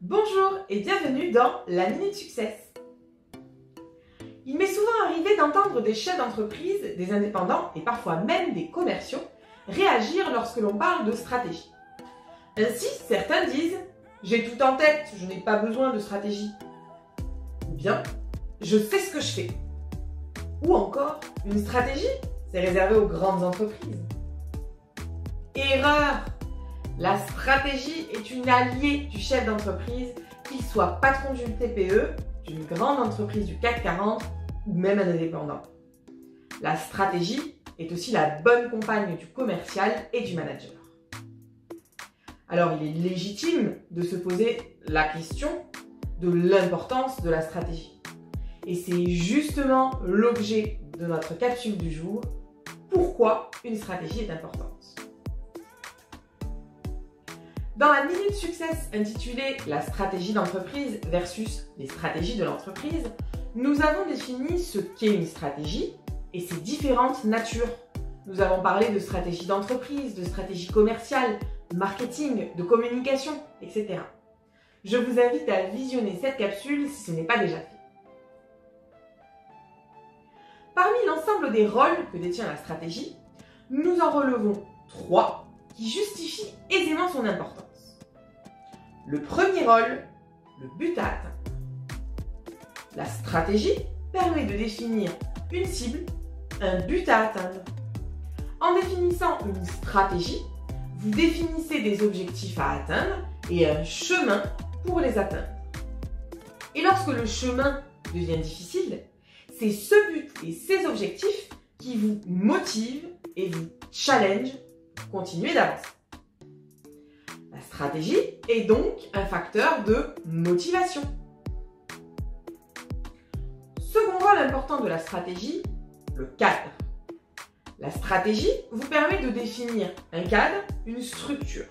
Bonjour et bienvenue dans la Minute Success. Il m'est souvent arrivé d'entendre des chefs d'entreprise, des indépendants et parfois même des commerciaux réagir lorsque l'on parle de stratégie. Ainsi, certains disent « J'ai tout en tête, je n'ai pas besoin de stratégie » ou bien « Je sais ce que je fais » ou encore « Une stratégie, c'est réservé aux grandes entreprises ». Erreur! La stratégie est une alliée du chef d'entreprise, qu'il soit patron d'une TPE, d'une grande entreprise du CAC 40 ou même un indépendant. La stratégie est aussi la bonne compagne du commercial et du manager. Alors il est légitime de se poser la question de l'importance de la stratégie. Et c'est justement l'objet de notre capsule du jour. Pourquoi une stratégie est importante? Dans la Minute Success intitulée « La stratégie d'entreprise versus les stratégies de l'entreprise », nous avons défini ce qu'est une stratégie et ses différentes natures. Nous avons parlé de stratégie d'entreprise, de stratégie commerciale, marketing, de communication, etc. Je vous invite à visionner cette capsule si ce n'est pas déjà fait. Parmi l'ensemble des rôles que détient la stratégie, nous en relevons 3 qui justifient aisément son importance. Le premier rôle, le but à atteindre. La stratégie permet de définir une cible, un but à atteindre. En définissant une stratégie, vous définissez des objectifs à atteindre et un chemin pour les atteindre. Et lorsque le chemin devient difficile, c'est ce but et ces objectifs qui vous motivent et vous challengent pour continuer d'avancer. La stratégie est donc un facteur de motivation. Second rôle important de la stratégie, le cadre. La stratégie vous permet de définir un cadre, une structure.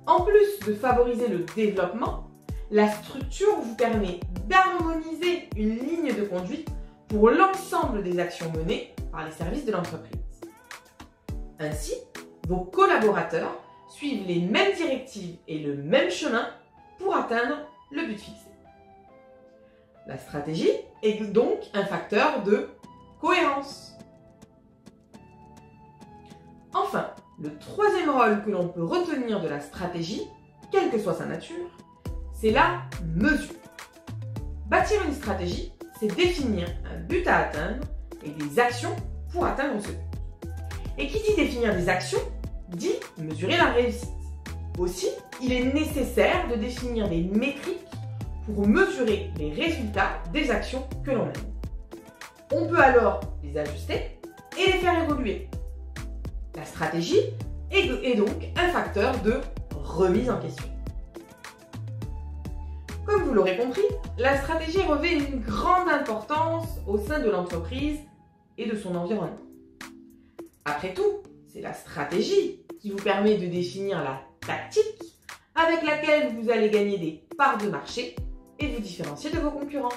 En plus de favoriser le développement, la structure vous permet d'harmoniser une ligne de conduite pour l'ensemble des actions menées par les services de l'entreprise. Ainsi, vos collaborateurs suivent les mêmes directives et le même chemin pour atteindre le but fixé. La stratégie est donc un facteur de cohérence. Enfin, le troisième rôle que l'on peut retenir de la stratégie, quelle que soit sa nature, c'est la mesure. Bâtir une stratégie, c'est définir un but à atteindre et des actions pour atteindre ce but. Et qui dit définir des actions, dit mesurer la réussite. Aussi, il est nécessaire de définir des métriques pour mesurer les résultats des actions que l'on mène. On peut alors les ajuster et les faire évoluer. La stratégie est donc un facteur de remise en question. Comme vous l'aurez compris, la stratégie revêt une grande importance au sein de l'entreprise et de son environnement. Après tout, c'est la stratégie qui vous permet de définir la tactique avec laquelle vous allez gagner des parts de marché et vous différencier de vos concurrents.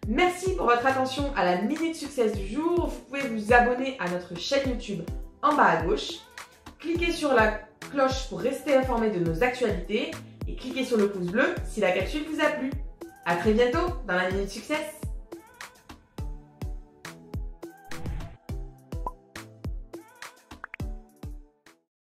Merci pour votre attention à la Minute Success du jour. Vous pouvez vous abonner à notre chaîne YouTube en bas à gauche. Cliquez sur la cloche pour rester informé de nos actualités et cliquez sur le pouce bleu si la capsule vous a plu. À très bientôt dans la Minute Success.